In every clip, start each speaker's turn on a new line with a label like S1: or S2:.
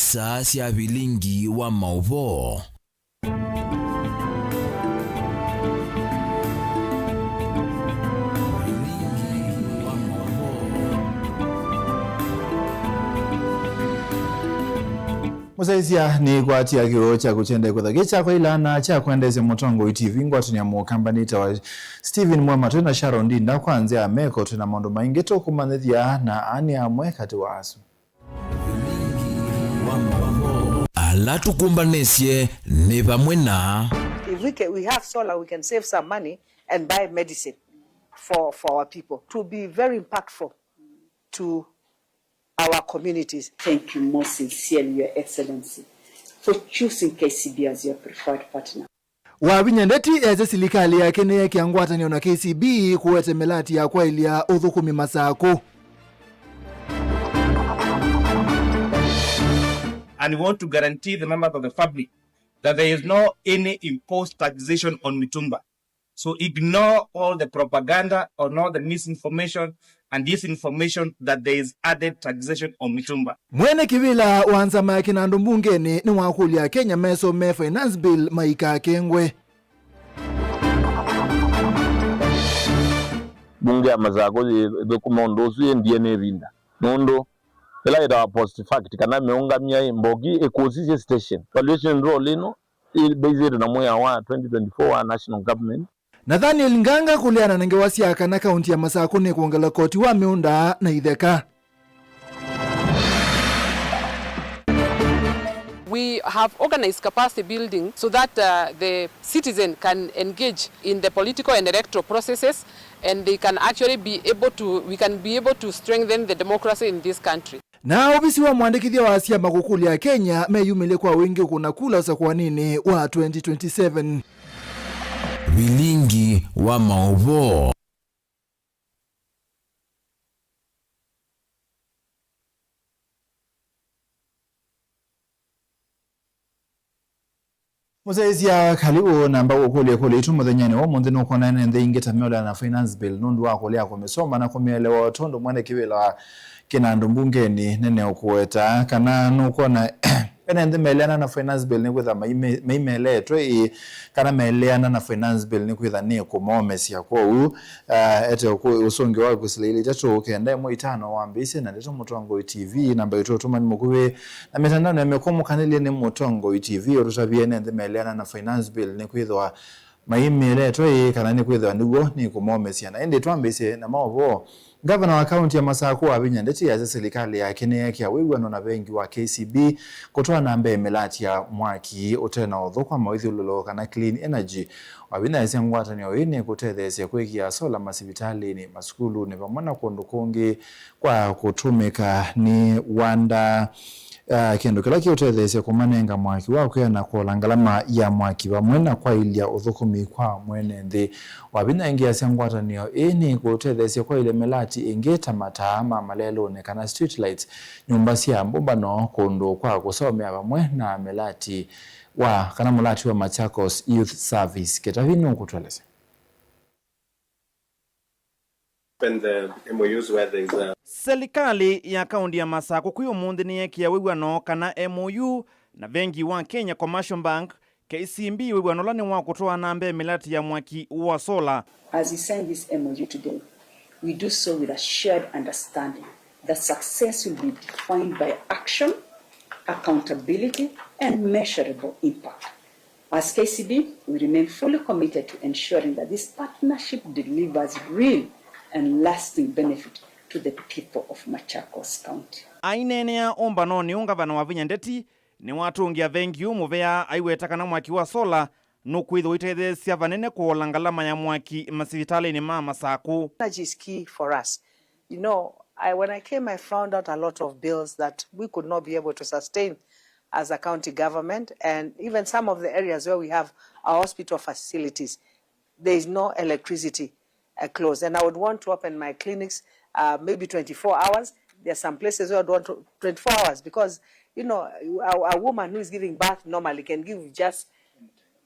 S1: kanisa cia Vilingi wa Mauvoo.
S2: Musaizia ni kwa tia kiro cha kuchende kwa gicha kwa ilana cha kuendeze Mutongo TV ngwatunya mu company wa Steven Muema tuna Sharon Dinda kwanza ameko tuna maondo maingi to kumanithia na ani amwe kati wa asu.
S1: Alatu kumbanesie ne bamwe na
S3: if we have solar, we can save some money and buy medicine for our people to be very impactful to our communities.
S4: Thank you most sincerely, Your Excellency, for choosing KCB as your preferred partner.
S2: Wabinyandeti eze silikali ya kene kiangwata ni ona KCB kuwete melati ya kwa ilia udhukumi masako.
S5: And we want to guarantee the members of the public that there is no any imposed taxation on mitumba. So ignore all the propaganda or all the misinformation and disinformation that there is added taxation on mitumba.
S2: Mwene kivila wanza makina ndumbungeni ni wakulia Kenya meso me finance bill maika kengwe.
S6: Bunge ya mazako dokumondo suye ndiye nebinda. Nondo ela ida post fact kana meunga mia mbogi ekosisi station. Valuation role ino based na moya wa 2024 national government.
S2: Nathaniel Nganga kuliana na ngewasiaka na kaunti ya Masako ni kuongela koti wa meunda na idheka.
S7: We have organized capacity building so that the citizen can engage in the political and electoral processes, and they can actually be able to, we can be able to strengthen the democracy in this country.
S2: Na obisi wa mwandikithia wa Asia makukuli ya Kenya meyumile kwa wingi kuna kula sa kwa nini wa 2027.
S1: Vilingi wa Mauvoo.
S2: Musaizia kaliwo namba ukuli kule itumuthanyani wa munthi no kona nende ingeta miola na finance bill nundu wa kulia kumesoma na kumielewa tondo mwene kivila kinandu mbungeni nene ukuweta kana nukona ene meleana na finance bill ni kwitha maimele twe kana meleana na finance bill ni kwitha ni kumomesi yakwo ete usongi wa kusilili tatu kenda mo itano wambise na ndeto Mutongo TV namba yetu tuma ni mukuwe na mitandao ya mekomo kanile ni Mutongo TV orutabie ene meleana na finance bill ni kwitha maimele twe kana ni kwitha ndugo ni kumomesi na ende twambise na Mauvoo. Governor wa kaunti ya Masako abinyandeti ya serikali ya Kenya kia wigwano na bengi wa KCB kutoa namba melati ya mwaki otena odhokwa mawithululo kana clean energy wabina ese ngwatani oine kutethesya kwikia sola masibitali ni maskulu ni pamwana kondukongi kwa kutumika ni wanda kendo kila kiotethesya kumanenga mwaki wa kwena kulangalama ya mwaki wa mwena kwa ilia uthukumi kwa mwene nthi wabina ingia sangwatanio ini kutethesya kwa ile melati ingeta matama malelo ne kana street lights nyumba cia mbumbano kundu kwa kusomea bamwe na melati wa kana mulati wa Machakos Youth Service ketavino kutweleza.
S8: The MOUs where there is a
S9: serikali ya kaunti ya Masako kuyo mundi ni yekia wigwano kana MOU na bengi wa Kenya Commercial Bank KCB wigwano lani wa kutoa nambe milati ya mwaki wa sola.
S4: As we sign this MOU today, we do so with a shared understanding that success will be defined by action, accountability, and measurable impact. As KCB, we remain fully committed to ensuring that this partnership delivers real and lasting benefit to the people of Machakos County.
S9: Ainene ya ombano ni ungavana wa Vinyandeti ni watu ungia vengi umuvea aiwetaka na mwaki wa sola nukwitho itethesya vanene kuolangalama ya mwaki masivitali ni mama Masako.
S3: Energy is key for us. You know, when I came, I found out a lot of bills that we could not be able to sustain as a county government, and even some of the areas where we have our hospital facilities, there is no electricity close. And I would want to open my clinics maybe 24 hours. There are some places where I would want to 24 hours because, you know, a woman who is giving birth normally can give just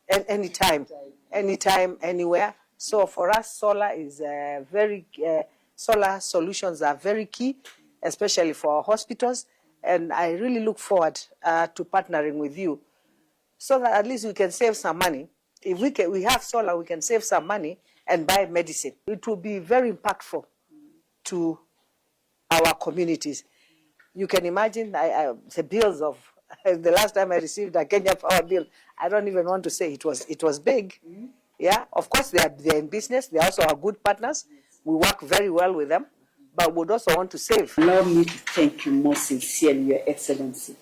S3: anytime, anywhere. So for us, solar is solar solutions are very key, especially for our hospitals. And I really look forward to partnering with you so that at least we can save some money. If we have solar, we can save some money and buy medicine. It will be very impactful to our communities. You can imagine the bills of, the last time I received a Kenya Power bill, I don't even want to say it was big. Yeah, of course they're in business. They also are good partners. We work very well with them, but would also want to save.
S4: Allow me to thank you most sincerely, Your Excellency,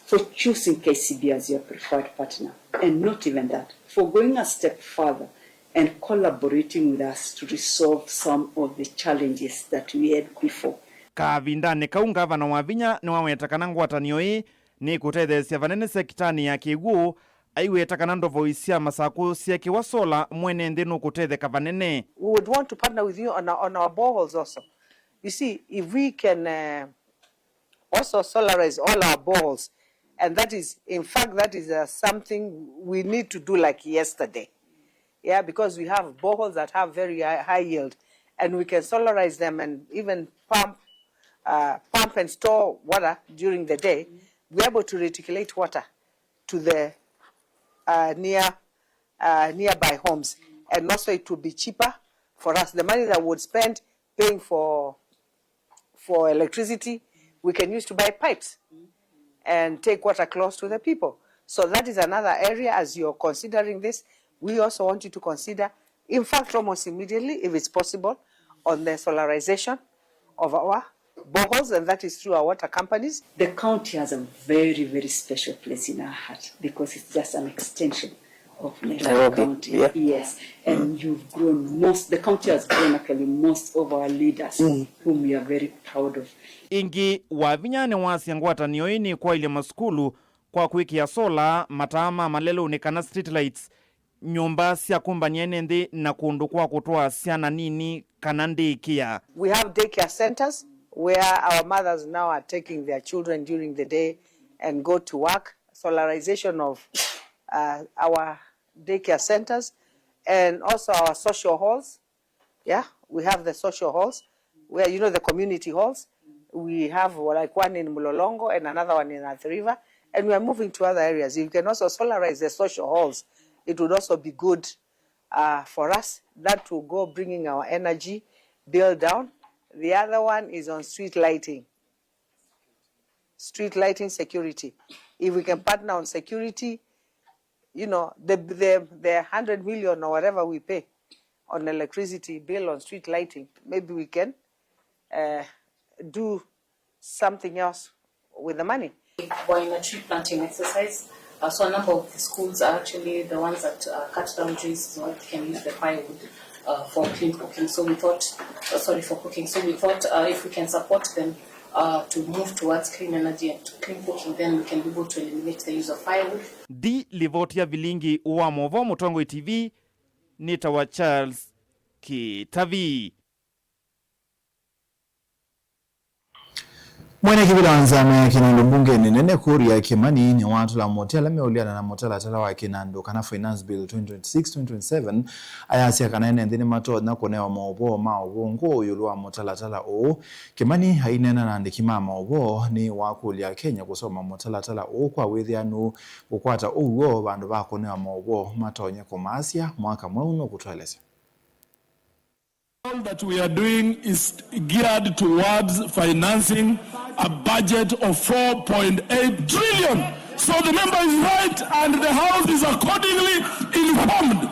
S4: for choosing KCB as your preferred partner. And not even that, for going a step further and collaborating with us to resolve some of the challenges that we had before.
S9: Kavindani kau ngavana wa Vinya ni wawetakana ngwatanio hii ni kutethesia vanene sekitani ya kigu aiwetakana ndovo isia masaku sieki wa sola mwene ndenu kutetheka vanene.
S3: We would want to partner with you on our boreholes also. You see, if we can also solarize all our boreholes, and that is, in fact, that is something we need to do like yesterday. Yeah, because we have boreholes that have very high yield, and we can solarize them and even pump and store water during the day. We're able to reticulate water to the nearby homes, and also it would be cheaper for us. The money that we would spend paying for electricity, we can use to buy pipes and take water close to the people. So that is another area. As you're considering this, we also want you to consider, in fact, almost immediately, if it's possible, on the solarization of our boreholes, and that is through our water companies.
S4: The county has a very, very special place in our heart because it's just an extension of Nairobi County.
S3: Yeah.
S4: Yes, and you've grown the county has grown actually most of our leaders whom we are very proud of.
S9: Ingi wa Vinya ni wasi ngwatanio ini kwa ile maskulu kwa kuikia sola matama malelo nekana street lights nyumba sia kumbanyene ndi na kundu kwa kutoa siana nini kanandi ikia.
S3: We have daycare centers where our mothers now are taking their children during the day and go to work. Solarization of our daycare centers and also our social halls. Yeah, we have the social halls where, you know, the community halls. We have like one in Mulolongo and another one in Athi River, and we are moving to other areas. You can also solarize the social halls. It would also be good for us. That will go bringing our energy bill down. The other one is on street lighting security. If we can partner on security, you know, the 100 million or whatever we pay on electricity bill on street lighting, maybe we can do something else with the money.
S10: We're in a tree planting exercise. So a number of the schools are actually the ones that cut down trees so that they can use the firewood for clean cooking. So we thought, for cooking. So we thought if we can support them to move towards clean energy and to clean cooking, then we can be able to eliminate the use of firewood.
S9: Di livotia Vilingi wa Mauvoo Mutongo TV nita wa Charles Kitavi.
S2: Mwene kibila wanzame kinando bunge ni nene kuria kimani ni watu la motela meuliana na motela tala wa kinando kana finance bill 2026-2027 ayasi ya kanaene ndini mato na konewa Mauvoo ngo yuluwa motela tala o kimani hainena na ndikima Mauvoo ni wakulia Kenya kusoma motela tala o kwa wethianu kukwata uwo bandu ba konewa Mauvoo matonye komasia mwaka mweuno kutueleza.
S11: All that we are doing is geared towards financing a budget of 4.8 trillion. So the member is right and the House is accordingly informed.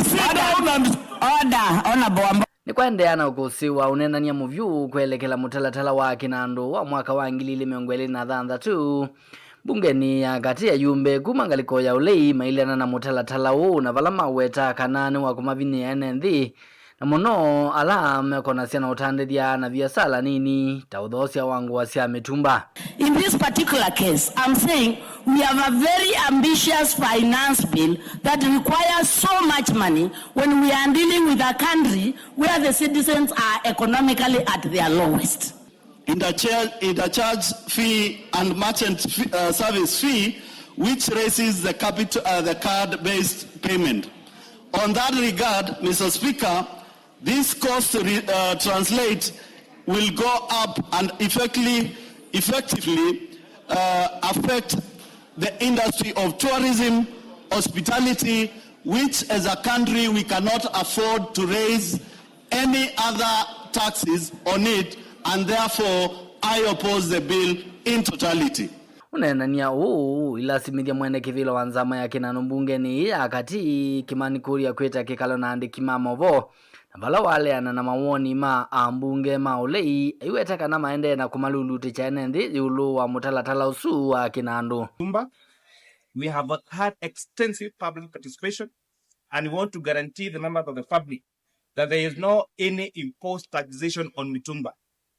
S11: Sit down and
S12: order, honorable. Ni kuendeana ukusiwa unenania muvyu kuelekela mutalatala wa kinando wa mwaka wa 2026 bungeni agati ya yumbe kumangaliko ya ulei mailiana na mutalatala wo na valama weta kanane wa kumavini NND na mono ala mekona siana utandithia na biasala nini taudhosia wangu wasia mitumba.
S13: In this particular case, I'm saying we have a very ambitious finance bill that requires so much money when we are dealing with a country where the citizens are economically at their lowest.
S11: Intercharge fee and merchant service fee, which raises the the card-based payment. On that regard, Mr. Speaker, this cost translate will go up and effectively affect the industry of tourism, hospitality, which as a country we cannot afford to raise any other taxes on it, and therefore I oppose the bill in totality.
S12: Unenania ilasimithia mwene kivilo wa nzama ya kinano mbungeni ya kati Kimani Kuria kweta kikalo na andiki ma Mauvoo na vala wale ana na mawoni ma ambunge maulei iwetaka na maende na kumaluluti cha enendi yulu wa mutalatala usu wa kinando.
S5: We have had extensive public participation, and we want to guarantee the members of the public that there is no any imposed taxation on mitumba.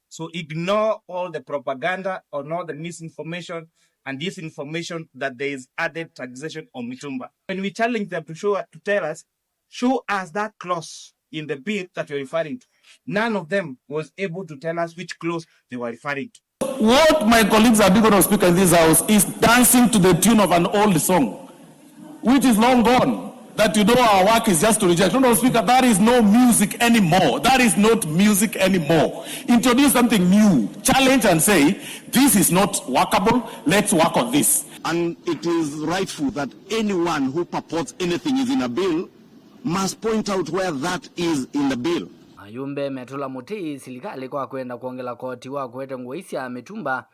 S5: So ignore all the propaganda or all the misinformation and disinformation that there is added taxation on mitumba. When we challenge them to tell us, show us that clause in the bill that you're referring to. None of them was able to tell us which clause they were referring to.
S11: What my colleagues are doing, speaker in this house, is dancing to the tune of an old song, which is long gone. That our work is just to reject. No, speaker, that is no music anymore. That is not music anymore. Introduce something new, challenge and say, this is not workable, let's work on this.
S14: And it is rightful that anyone who purports anything is in a bill must point out where that is in the bill.
S12: Ayumbe metula muti silikali kwa kwenda kuongela koti wa kuwete nguwaisi ya mitumba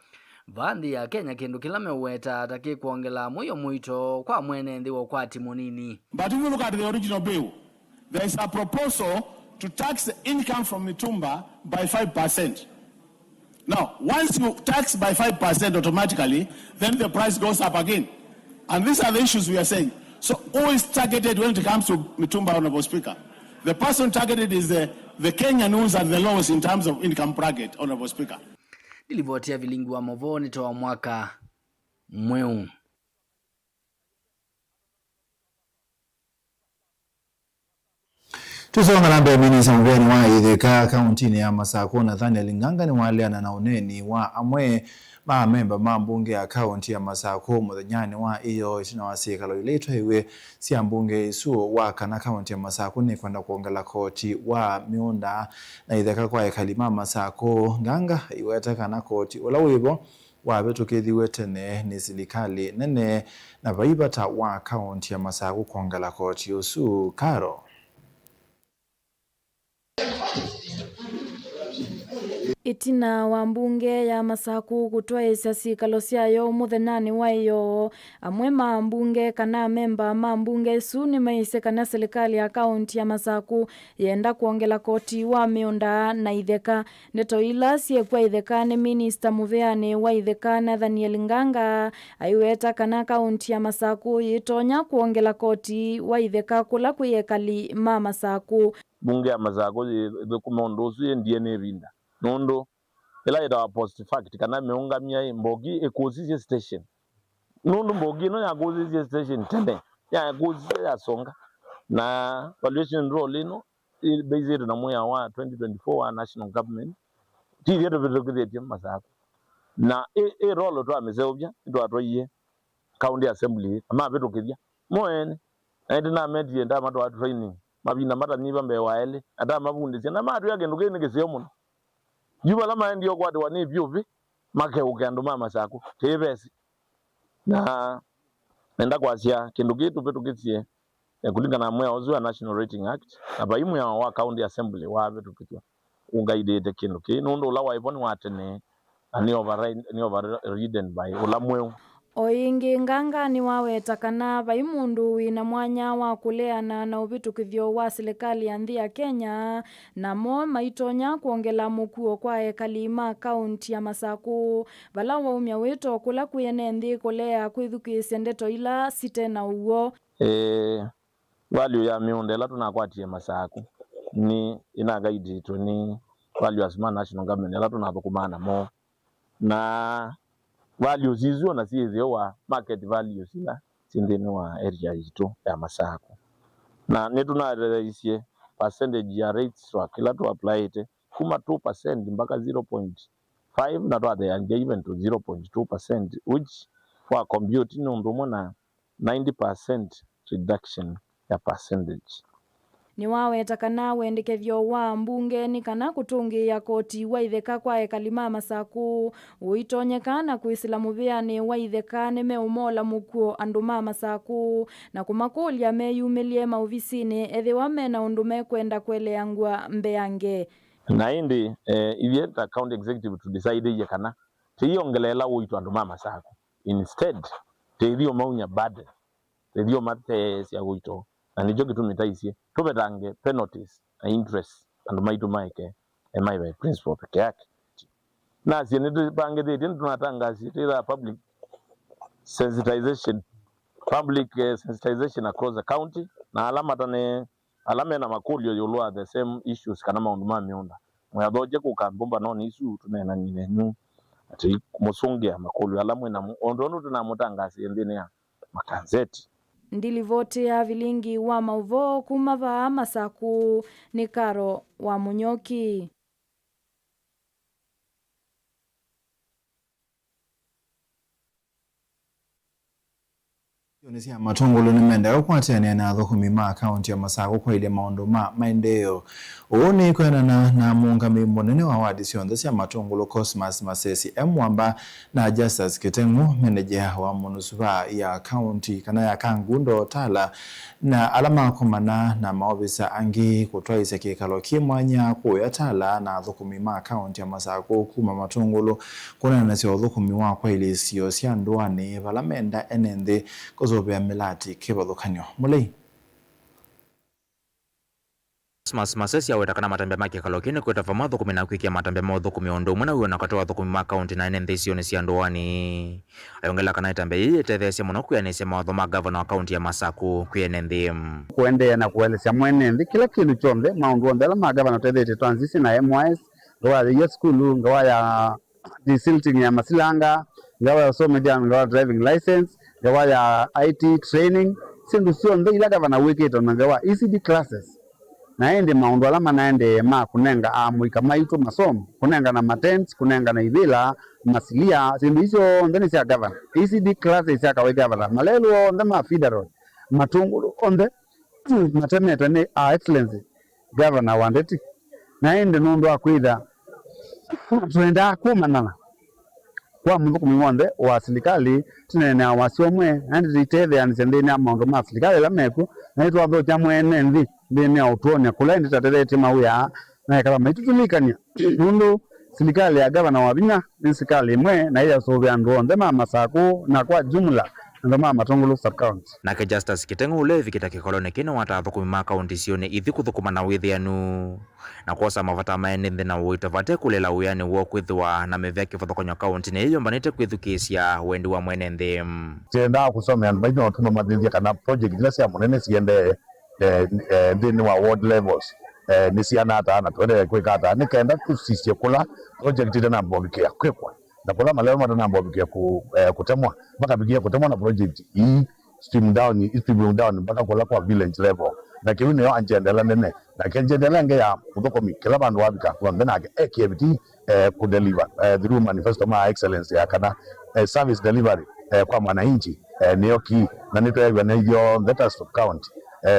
S12: vandi ya Kenya kindu kilame uweta ataki kuongela muyo muito kwa mwene ndiwo kwa timunini.
S11: But if you look at the original bill, there is a proposal to tax the income from mitumba by 5%. Now, once you tax by 5% automatically, then the price goes up again. And these are the issues we are saying. So who is targeted when it comes to mitumba, Honorable Speaker? The person targeted is the Kenyan rules and the laws in terms of income bracket, Honorable Speaker.
S12: Nilivotia Vilingi wa Mauvoo nitoa mwaka mweu.
S2: Tusonga nambe minisa mveni wa idheka kauntini ya Masako Nathaniel Nganga ni waleana na uneni wa amwe memba mbunge ya kaunti ya Masako muthanyani wa iyo itina wa sikalo iletwa iwe si mbunge isu wa kana kaunti ya Masako ni kwenda kuongela koti wa miunda na idheka kwa ekalima Masako. Nganga iweta kana koti ula wibo wa betu kithiwe tene ni silikali nene na vaibata wa kaunti ya Masako kuongela koti usu karo.
S15: Itina wa mbunge ya Masako kutoa isasi kalosiayo muthenani wa iyo amwe mbunge kana memba mbunge su ni maise kana serikali ya kaunti ya Masako yenda kuongela koti wa miunda na idheka neto ila siekwa idheka ni minister muveane wa idheka Nathaniel Nganga aiweta kana kaunti ya Masako yitonya kuongela koti wa idheka kula kuyekali Masako.
S6: Bunge ya Masako dokumondosu yendiene vinda nondo ela ida post fact kana meungamia mbogi ekosisi station nondo mbogi no ya kosisi station tende ya kosisi ya songa na valuation role no based na moya wa 2024 wa national government ti yedo vedo Masako na role to amezobya ndo atoye county assembly ama vedo kidya moene na medie nda mato wa training mabina mata niba mbe waele ata mabundisi na matu yake ndugene kesemo yuba lama ndio kwade wani byuvi make ugando Masako tebesi na nenda kwasia kindu gitu petu kitsie kulingana na moya ozu wa National Rating Act abaimu ya wa county assembly wa petu kitwa ungaidete kindu ndo la waiboni watene ani overridden by ulamwe.
S15: Oingi Nganga ni waweta kana vaimundu wina mwanya wa kuleana na uvitukithio wa serikali ya nthi ya Kenya na mo maitonya kuongela mukuo kwa ekalima kaunti ya Masako vala waumya wito kula kuyene nthi kulea kwithukisya ndeto ila site na uo.
S6: Value ya miundela tunakwatie Masako ni inagaidi tu ni value as national government ela tunathukumana mo na values hizo na sizo wa market values ila sindeni wa area hizo ya Masako na netunarelezie percentage ya rates wa kila to apply it kuma 2% mpaka 0.5 na to they are even to 0.2% which for computing ndomo na 90% reduction ya percentage.
S15: ni waweta kana wendekethyo wa mbunge ni kana kutungia koti wa itheka kwa ekalima masaku uitonyekana kuisila muviani wa itheka ni meumola mukuo andu ma masaku na kumakulia meyumilie maovisini ethiwa mena undu mekwenda kweleangwa mbeange
S6: na indi ivieta county executive to decide ye kana tiyongelela uitu andu ma masaku instead tithio maunya bad tithio mate cia uitu na nijo gitumitaisye tubetange penalties na interest andu maitu maike maive principal peke yake na sie ni bange de tunatangazia tira public sensitization across the county na alama na makulio yolwa the same issues kana maundu ma miunda mwadoje kukambomba no nisu tunena nyinenu ati musungia makulio alamwe na ondonu tunamutangazia ndine ya makanzeti
S15: ndilivote ya Vilingi wa Mauvoo kumava masaku ni Karo wa Munyoki.
S2: Yonisia matongolo ni menda kwatene na thukumi ma akaunti ya masaku kwa ile maondo ma maendeleo uone kwena na muungami munene wa wadi cionthe cia matongolo Cosmas Masesi Mwamba na Justus Kitengu manager wa munusuba ya akaunti kana ya Kangundo Tala na alama komana na maofisa angi kutwaisa kikalo kimwanya kuya Tala na thukumi ma akaunti ya masaku kuma matongolo kuna na cio thukumi wa kwa ile cio cia ndwani valamenda enende zobea melati kibadhukanyo mulei
S16: Cosmas Masesi aweta kana matambe make kalokine kweta famadho kumena kwikia matambe modho kumiondo mwana uyo nakatoa thukumi ma county na nende sione cia ndwani ayongela kana itambe iyi tethesia muno kuyanese mawatho ma governor wa county ya Masaku kuyenende
S17: kuendea na kuelesea mwenende kila kindu chombe maundu ondela ma governor tethete transition na MYS ngawa ya school ngawa ya desilting ya Masilanga ngawa ya some jam ngawa driving license ngawa ya IT training sindu sionde ila governor wikito na ngawa ECD classes naende maundu alama naende ma kunenga amuika maitu masomo kunenga na matents kunenga na ibila masilia sindu hizo ndeni cia governor ECD classes cia kawaida governor malelo ndema federal matungulu onde matemeto ni excellency governor wandeti naende nundu akwitha tuenda kumanana kwa mundu kumimonde wa serikali tunena wasiomwe andi tithe anisendeni amaundu ma serikali la meku na itu atho cha mwene nthi ndini autonia kula ndi taterete mauya na kala maitutulikania nundu serikali ya governor wa Vinya ni serikali imwe na iya sovya ndonde ma Masaku na kwa jumla ndo ma matongolo sub county
S16: nake Justus Kitengu ulevi kitake kolone kino wata thukumi ma county sione ithi kuthukuma na withianu na kosa mavata maenende na uita vate kulela uyani wo kwithwa na mevyake futhokonyo county ne iyo mbanite kwithukisia wendi wa mwenende
S17: tenda kusomea mbaino otuma mathithia kana project ile cia munene ciende ndini wa ward levels ni ciana atana twende kwikata ni kenda tusicie kula project ile na mbogikia kwikwa na kula maleo matana mbogikia kutemwa mpaka bigia kutemwa na project hii stream down mpaka kula kwa village level na kiwi niyo anjendela nene na kenjendela nge ya muthokomi kila bandu wabika kwa mbena KBT kudeliver through manifesto ma excellence ya kana service delivery kwa mwananchi niyo ki na nitwa na hiyo data sub county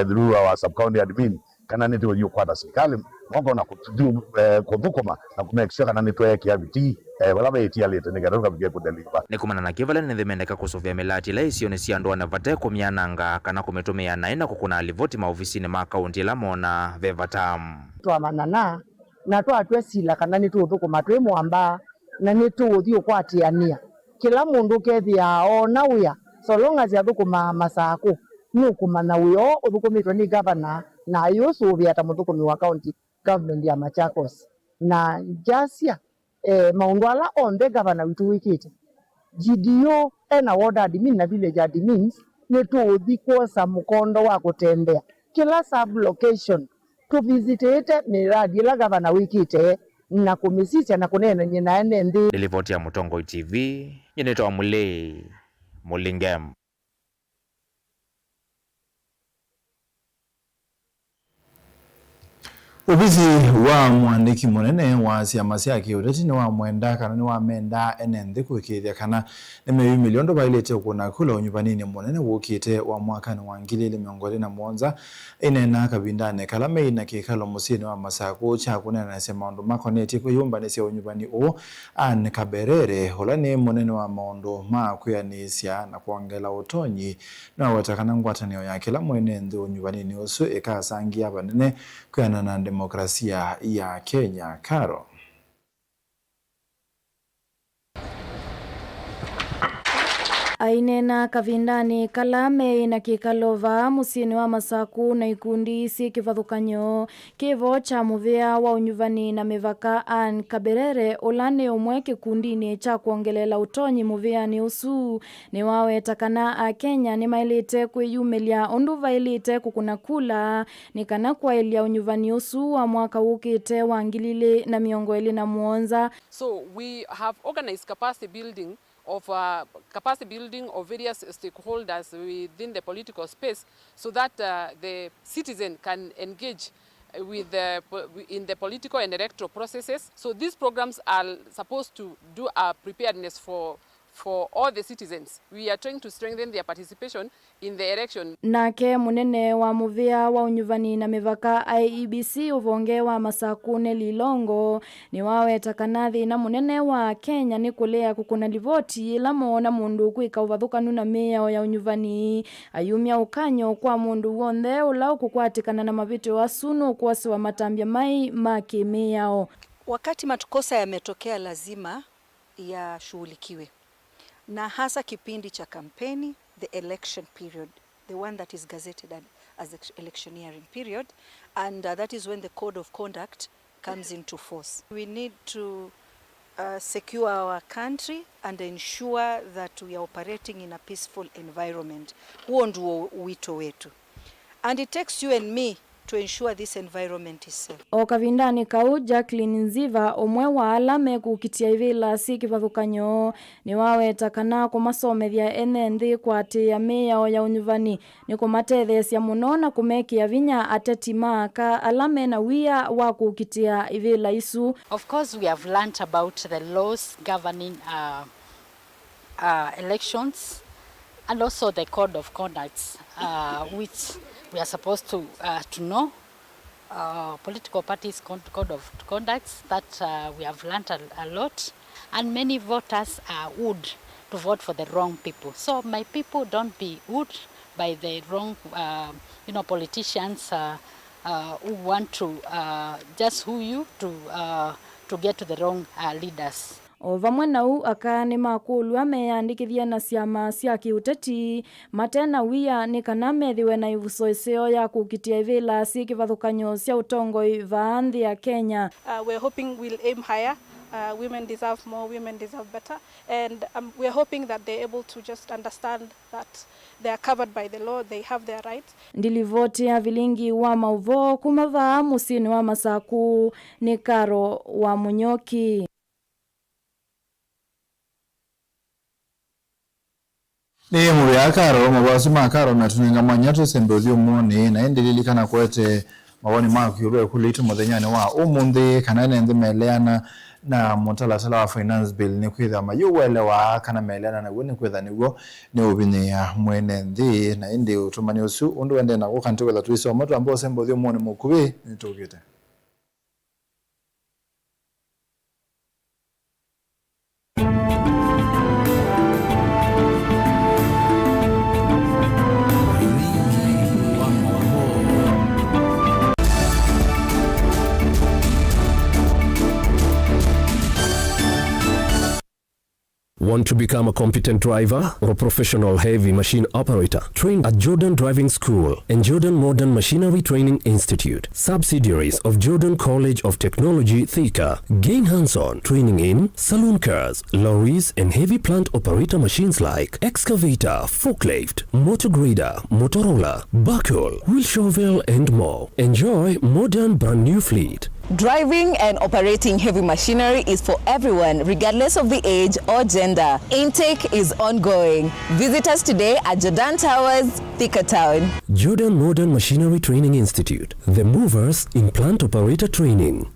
S17: through our sub county admin kana nitwa hiyo kwa serikali mambo na kuthukuma na kumake sure kana nitwa KBT wala beti alete negaruka bigia kudeliver
S16: nikumana na kivala nithimendeka kusovya melati la isione cia ndwana vate kumyananga kana kumetumia naina kukuna alivoti maofisini ma county la mona vevatam
S18: twamanana na twatwesila kana nituthukuma twi mwamba na nituthio kwatiania kila mundu kethia ona uya so long as yathukuma Masaku nukumana uyo uthukumitwe ni governor na yusuvia ta muthukumi wa county government ya Machakos na jasia maundu ala onde governor witu wikite GDO ena ward admin na village admins nituthi kuosa mukondo wa kutembea kila sub location to visitate miradi la governor wikite na kumisisha na kunena nyina ene ndi
S16: nilivoti ya Mutongo TV nyenetwa Mulei Mulingem
S2: Obisi wa mwandiki munene wa ciama cia kiuteti ni wa mwenda kana ni wa menda enenthi kwikithia kana ni $1 million bailete kuna kula unyubanini munene wukite wa mwaka ni wa 2027 inena kabindane kala meina kikalo musini wa masako cha kunena se maundu makoneti kuyumba ni cia unyubani o an kaberere hola ni munene wa maundu ma kuyanisia na kuongela utonyi na watakana ngwatanio ya kila mwene nthi unyubanini usu ikasangia banene kuyana na demokrasia ya Kenya. Karo
S15: ainena kavindani kalame na kikalova musini wa masaku na ikundi si kivathukanyo kivo cha muvia wa unyuvani na mivaka an kaberere ulane umwe kikundini cha kuongelela utonyi muvia ni usu ni wawe takana a Kenya ni mailite kwiyumelia ondu vailite kukuna kula ni kana kwa ilia unyuvani usu wa mwaka ukite wa 2027.
S7: So we have organized capacity building of various stakeholders within the political space so that the citizen can engage in the political and electoral processes. So these programs are supposed to do a preparedness for all the citizens. We are trying to strengthen their participation in the election.
S15: Nake munene wa muvia wa unyuvani na mivaka IEBC uvonge wa masakune lilongo ni wawe takanathi na munene wa Kenya ni kulea kukuna livoti la mona mundu kuika uvathukanu na mea ya unyuvani ayumia ukanyo kwa mundu wonde ula ukukwatikana na mavito wa sunu kwasi wa matambia mai makimea.
S19: Wakati matukosa yametokea lazima yashughulikiwe. Na hasa kipindi cha kampeni, the election period, the one that is gazetted as electioneering period, and that is when the code of conduct comes into force. We need to secure our country and ensure that we are operating in a peaceful environment. Huo ndio wito wetu. And it takes you and me to ensure this environment is safe.
S15: Okavindani kau Jacqueline Nziva omwe wa alame kukitia ivila si kivathukanyo ni wawe takana kumasomethia enenthi kwati ya mea ya unyuvani ni kumatethesia muno na kumekia vinya ateti maka alame na wia wa kukitia ivila isu.
S20: Of course we have learned about the laws governing elections and also the code of conduct which we are supposed to know. Political parties code of conduct that we have learned a lot, and many voters are wooed to vote for the wrong people. So my people, don't be wooed by the wrong politicians who want to just woo you to get to the wrong leaders.
S15: O vamwe nau akani makulu ameandikithia na ciama cia kiuteti matena wia ni kana methiwe na ivuso iseo ya kukitia ivila si kivathukanyo cia utongoi vaanthi ya Kenya.
S21: We're hoping we'll aim higher. Women deserve more, women deserve better, and we're hoping that they're able to just understand that they are covered by the law, they have their rights.
S15: Ndilivoti ya Vilingi wa Mauvoo kumava musini wa masaku ni Karo wa Munyoki.
S2: Ni muya Karo mabasu makaro na tuninga mwanyato sembozi umoni na endilili kana kwete mawoni maku yulwe kulitu muthenyane wa umundi kana nende meleana na mutalatala wa finance bill ni kwitha mayuwele wa kana meleana na wini kwitha niguo ni ubini ya mwene nthi na indi utumani usu undu wende na kukantuwela tuiso matu ambao sembozi umoni mukubi nitugite.
S22: Want to become a competent driver or a professional heavy machine operator? Train at Jordan Driving School and Jordan Modern Machinery Training Institute, subsidiaries of Jordan College of Technology, Thika. Gain hands-on training in saloon cars, lorries, and heavy plant operator machines like excavator, forklift, motor grader, Motorola, backhoe, wheel shovel, and more. Enjoy modern brand new fleet.
S1: Driving and operating heavy machinery is for everyone, regardless of the age or gender. Intake is ongoing. Visit us today at Jordan Towers, Thika Town.
S22: Jordan Modern Machinery Training Institute, the movers in plant operator training.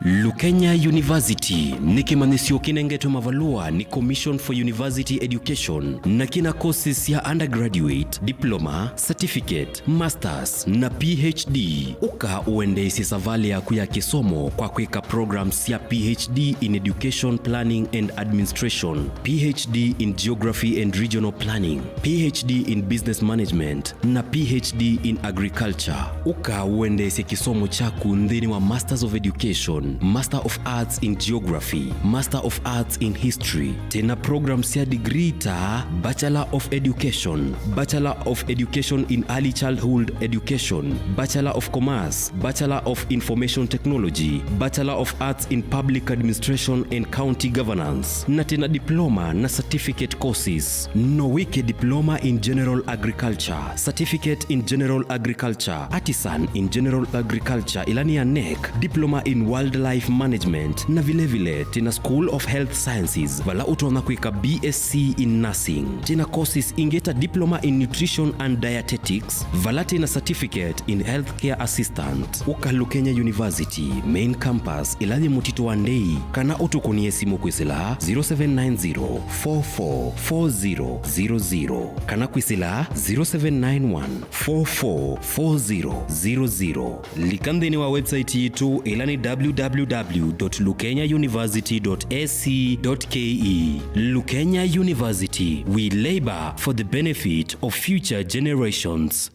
S8: Lukenya University ni kimanisio kinengeto mavalua ni Commission for University Education na kina courses ya undergraduate, diploma, certificate, masters na PhD. Uka uende isi savali ya kuya kisomo kwa kweka programs ya PhD in Education Planning and Administration, PhD in Geography and Regional Planning, PhD in Business Management na PhD in Agriculture. Uka uende isi kisomo chaku ndini wa Masters of Education, Master of Arts in Geography, Master of Arts in History. Tena programs ya degree ta Bachelor of Education, Bachelor of Education in Early Childhood Education, Bachelor of Commerce, Bachelor of Information Technology, Bachelor of Arts in Public Administration and County Governance. Na tena diploma na certificate courses. No wiki diploma in General Agriculture, Certificate in General Agriculture, Artisan in General Agriculture, ilani ya NEC, Diploma in Wildlife Management na vile tena School of Health Sciences vala utona kuika BSc in Nursing. Tena courses ingeta Diploma in Nutrition and Dietetics vala tena Certificate in Healthcare Assistant. Uka Lukenya University Main Campus ilani mutito wandei kana utukunie simu kwisila 0790444000 kana kwisila 0791444000. Likandeni wa website yetu ilani www.lukenyauniversity.ac.ke. Lukenya University, we labor for the benefit of future generations.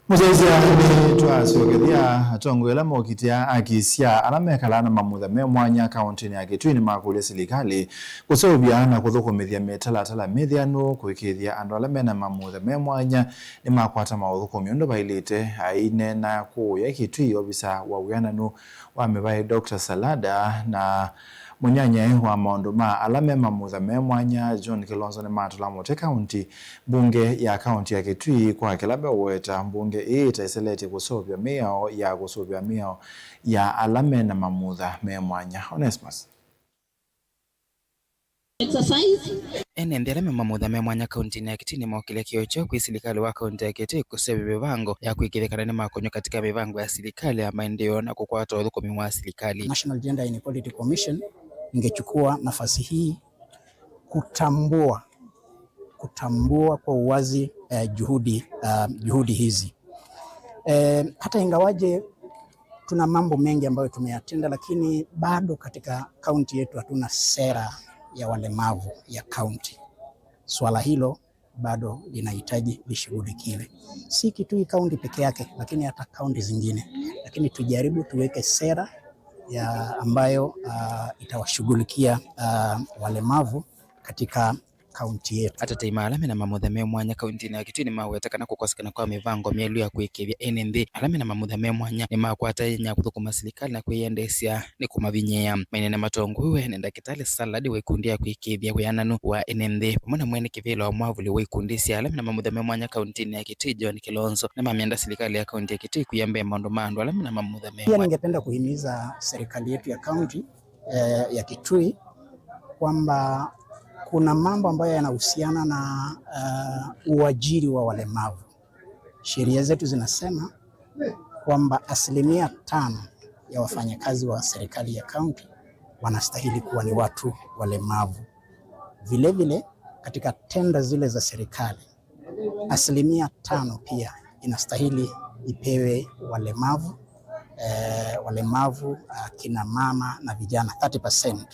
S2: Muzezia ni twasogethia atongwela mokitia akisia alamekalana mamutha me mwanya kaunti ya Kitui makule silikali kusobia na kuthukumithia metala mithiano kwikithia andu alamena mamutha me mwanya ni makwata mauthukumio ndo bailite aine na kuya Kitui obisa wa wiananu wa mebai Dr. Salada na munyanya wa maundu ma alame mamutha me mwanya John Kilonzo ni matula mote county bunge ya county ya Kitui kwa kilabe weta bunge itaiselete kusobia miao ya alame na mamutha me mwanya. Onesmus
S23: Ene alame mamutha me mwanya kaunti ya Kitui ni mawakili kiocho kwa serikali wa kaunti ya Kitui kusema mipango ya kuikithekana ni makonyo katika mipango ya serikali ya maendeleo na kukwata udhukumi wa serikali.
S24: National Gender Inequality Commission ingechukua nafasi hii kutambua kwa uwazi juhudi hizi. Hata ingawaje tuna mambo mengi ambayo tumeyatenda, lakini bado katika kaunti yetu hatuna sera ya walemavu ya kaunti. Swala hilo bado linahitaji lishughulikiwe. Si Kitui kaunti peke yake, lakini hata kaunti zingine. Lakini tujaribu tuweke sera ya ambayo itawashughulikia walemavu katika kaunti yetu.
S23: Hata taima alame na mamutha me mwanya kaunti ya Kitui ni mawetekana kukosekana kwa mivango mielu ya kuikithia NND. Alame na mamutha me mwanya ni makwata nya kuthukuma serikali na kuiendesia ni kumavinyea maine na matonguwe nenda Kitale Saladi wekundia kuikithia wiananu wa NND pamona mwene kivilo wa mwavuli wekundisia. Alame na mamutha me mwanya kaunti ya Kitui John Kilonzo na mamienda serikali ya kaunti ya Kitui kuyambe maandamano. Alame na mamutha me mwanya.
S24: Pia ningependa kuhimiza serikali yetu ya kaunti ya Kitui kwamba kuna mambo ambayo yanahusiana na uajiri wa walemavu. Sheria zetu zinasema kwamba 5% ya wafanyakazi wa serikali ya kaunti wanastahili kuwa ni watu walemavu. Vile vile katika tenda zile za serikali 5% pia inastahili ipewe walemavu, kina mama na vijana 30%.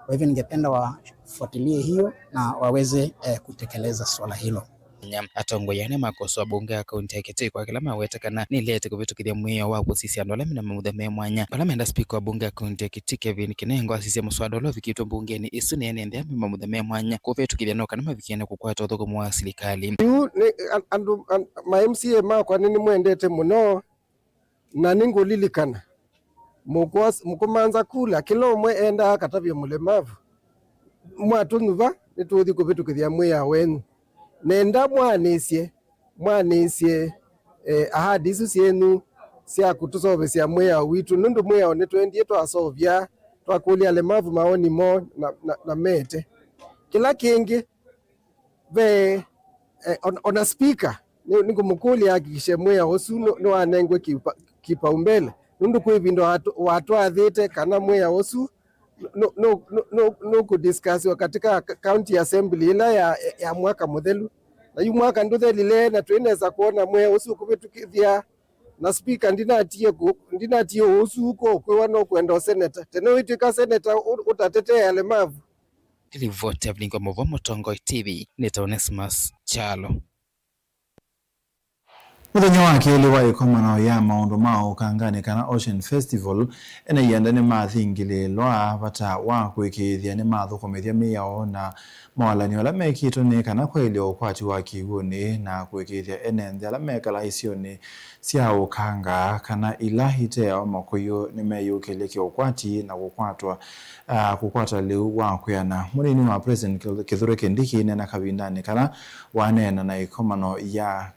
S24: Kwa hivyo ningependa wafuatilie hiyo na waweze kutekeleza swala hilo.
S23: Atongoyane makoso wa bunge ya kaunti ya Kitui kwa kila mawetekana nilete kuvitukithia mwiyo wa kusisi andolame na mamutha me mwanya. Palamenda speaker wa bunge ya kaunti ya Kitui Kevin Kinengo asisi muswada lo vikitwa bungeni isu ni ende mamutha me mwanya kuvitukithia no kana mavikiana kukwata uthugumu wa serikali.
S25: Ma MCA ma kwa nini mwendete muno na ningulilikana
S3: mukumanza kula kila umwe enda katavya mulemavu mwatunuva nituthi kuvitukithia mwia wenu nenda mwanisye ahadi isu syenu sya kutusovesya mwia witu nundu mwia nitwendie twasovya twakulia alemavu maoni mo na mete kila kingi ve ona speaker nikumukulia hakikishe mwia usu niwanengwe kipaumbele nundu kwi vindo watu athite kana mwia usu no kudiscussiwa katika county assembly ila ya mwaka muthelu na yu mwaka nduthelile na twineza kuona mwia usu kuvitukithia na speaker ndinatie usu uko kwiwa no kwenda senator tene witwika senator utatetea alemavu.
S23: Ripoti ya Vilingi Mauvoo Motongoi TV ni Onesmus Chalo.
S2: Muthenya wa keli wa ikomano ya maundu ma ukangani kana Ocean Festival ena yandane mathingililwa bata wa kwikithia ni mathukumithia miyao na mawalani wala mekito ni kana kweli ukwati wa kiwuni na kwikithia enenthi ala mekala isioni sia ukanga kana ilahite ya makuyu ni meyukiliki ukwati na kukwata liu wa kuyana munini wa President Kithure Kindiki nena kabindani kana wanena na ikomano ya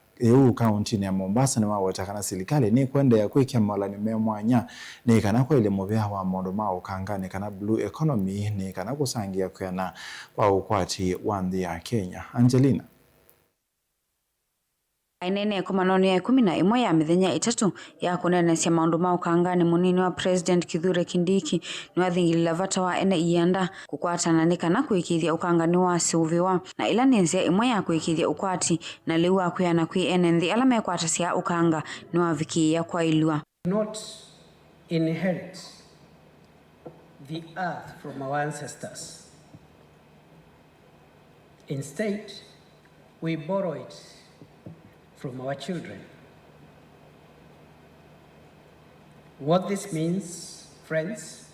S2: kaunti ya Mombasa ni wawetakana serikali ni kwenda ya kwikia mawalani memwanya ni kana kweli muvea wa maundu ma ukangani kana blue economy ni kana kusangia kuyana wa ukwati wa nthi ya Kenya. Angelina
S4: Ainene komanoni ya 11 ya mithenya itatu ya kunenesya maundu ma ukangani munini wa President Kithure Kindiki ni wathingilila vata wa ene ianda kukwatana ni kana kwikithia ukangani wa suviwa na ila nenzia imwe ya kwikithia ukwati na liu wa kuyana kwi ene nthi ala mekwata sia ukanga ni wavikia kwa ilua.
S9: Not inherit the earth from our ancestors. Instead, we borrow it from our children. What this means, friends,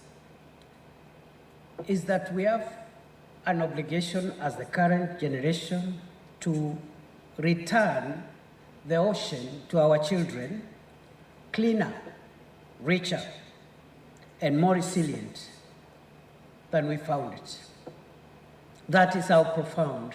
S9: is that we have an obligation as the current generation to return the ocean to our children cleaner, richer, and more resilient than we found it. That is how profound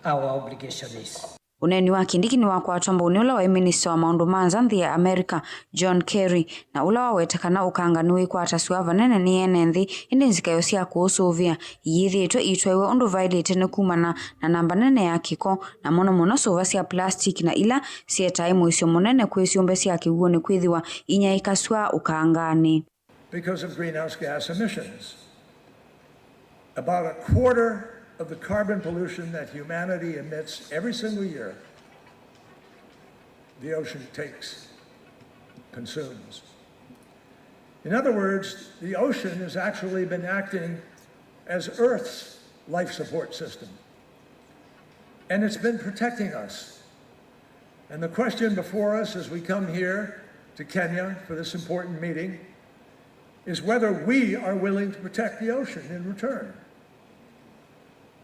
S9: our obligation is.
S4: Uneni wa Kindiki ni wakwatwa ula wa minister wa maundu manza nthi ya America John Kerry na ula wawetakana ukangani wikwata suava nene ni ene nthi indi nzikayo sia kuusuvia yithitwe itwewe undu vailite ni kumana na namba nene ya kiko na mono suva sia plastic na ila sieta imuisyo munene kwisiumbe sia kiwuni kwithiwa inya ikasua ukangani.
S10: Because of greenhouse gas emissions. About a quarter of the carbon pollution that humanity emits every single year, the ocean takes, consumes. In other words, the ocean has actually been acting as Earth's life support system. And it's been protecting us. And the question before us as we come here to Kenya for this important meeting is whether we are willing to protect the ocean in return.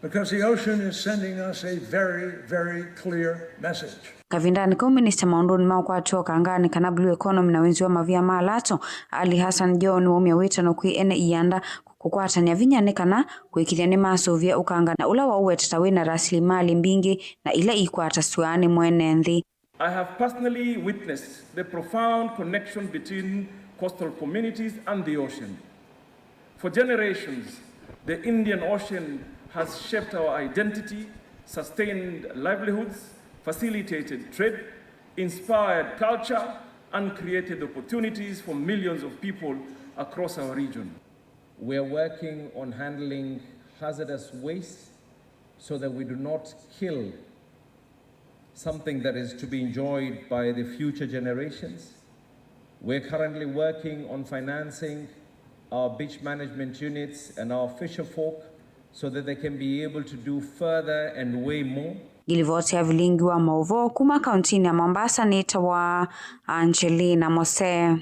S10: Because the ocean is sending us a very, very clear message.
S4: Kavindani kwa minister maunduni maukwatiwa kangani kana blue economy na wenzi wa mavia maalato Ali Hassan John umia wita no kui ene ianda kukwatania vinyane kana kuikithia ni masovia ukanga na ula wa uwetata wina rasilimali mbingi na ila ikwata suani mwene nthi.
S25: I have personally witnessed the profound connection between coastal communities and the ocean. For generations, the Indian Ocean has shaped our identity, sustained livelihoods, facilitated trade, inspired culture, and created opportunities for millions of people across our region.
S26: We are working on handling hazardous waste so that we do not kill something that is to be enjoyed by the future generations. We're currently working on financing our beach management units and our fisher folk so that they can be able to do further and way more.
S4: Gilivoti ya Vilingi wa Mauvoo kuma kauntini ya Mombasa nita wa Angelina Mose.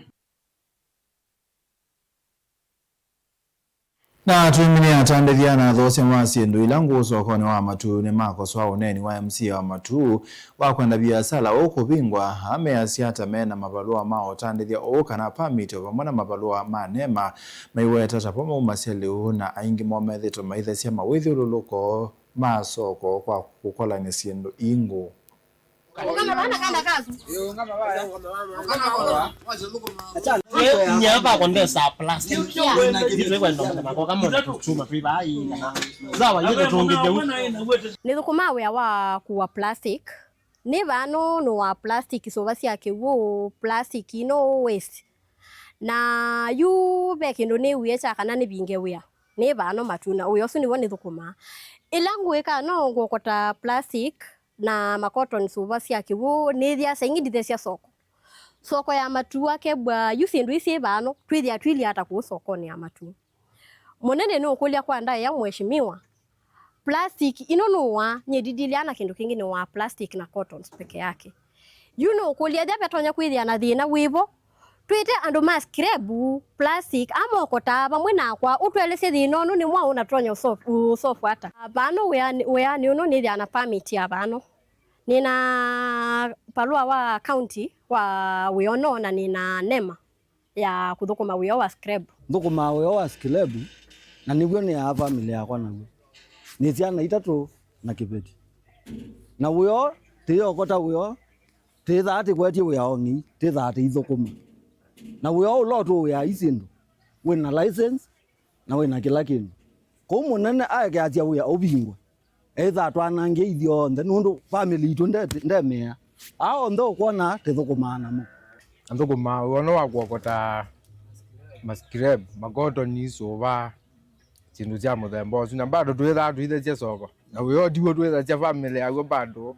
S2: Na tuimini atandithia na those mwasi ndu ilangu sokoni wa matu ni mako swa uneni wa MC wa matu wa kwenda biashara ukubingwa ameasiata mena mabalua mao tandithia kana permit pamwe na mabalua manema maiweta tapomo umaseli na aingi momethito maithesya mawithi ululuko masoko kwa kukola ni sindu ingu.
S5: Nithukuma wea wa kuwa plastic ni vano no wa plastic so vasia kiwu plastic no waste na yu be kindu ni wieta kana ni binge wea ni vano matuna uyo su ni woni thukuma ilangu eka no ngokota plastic na makoton so vasia kiwu ni thia sengi dithesia soko ya matu akebwa yusindu isi vano twili hata ku soko ni ya matu monene no kulia kwa ndai ya mheshimiwa plastic inonoa nyedidiliana kindu kingi ni wa plastic na cotton peke yake kulia dia betonya kwithia na thina wivo twite andu ma scrap plastic amokota bamwe na kwa utwelese thina no ni mwa unatonya usofuata bano wea ni uno ni thia permit ya bano nina palua wa county wa wiono na nina nema ya kuthukuma wio wa scrap
S6: thukuma wio wa scrap na niguo ni ya family yakwa naguo ni ciana itatu na kibeti na wio tiyo kota wio ti thati kwetie wia ongi ti thati ithukuma na wio ulotu wia icindu wina license na wina kila kindu ko munene aekeatia wia ubingwa either twanange ithio nthe nundu family itu ndemea ao ndo kuona tithukumana mo
S11: thukuma wono wa kuokota mascrap magoto ni soba chindu cha muthemba ucio na bado twithe soko na wio ndiwo twithe cha family yago bado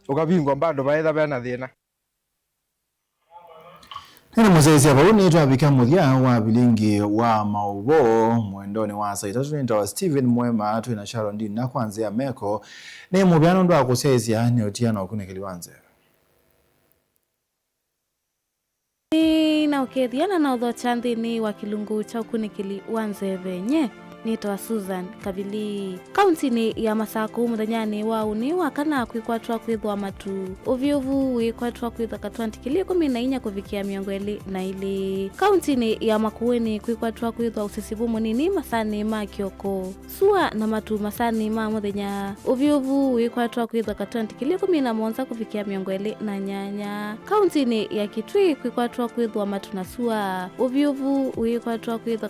S11: ukabingwa bado baitha bena thina.
S2: Hini muzezi hapa uni tuwabika muthia wa Vilingi wa Mauvoo mwendoni wa saitatu ni wa Steven Muema tuina Sharon Dean na kwanzia meko ni mubiano ndo wa kusezia ni otiano wakune kiliwanze.
S15: Na ukethiana na udho chanthini wa kilungu cha ukunikili wanze venye nitwa Susan Kabili kaunti ya Masaku muthanyani wa uni wa kana kwikwatwa kwithwa matu uvyuvu wikwatwa kwitha katwantikili 14 kuvikia miongo eli na ili kaunti ya Makueni kwikwatwa kwithwa usisivu munini masani ma kioko sua na matu masani ma muthenya uvyuvu wikwatwa kwithwa katwantikili 11 kuvikia miongo eli na nyanya kaunti ya Kitui kwikwatwa kwithwa matu na sua uvyuvu wikwatwa kwithwa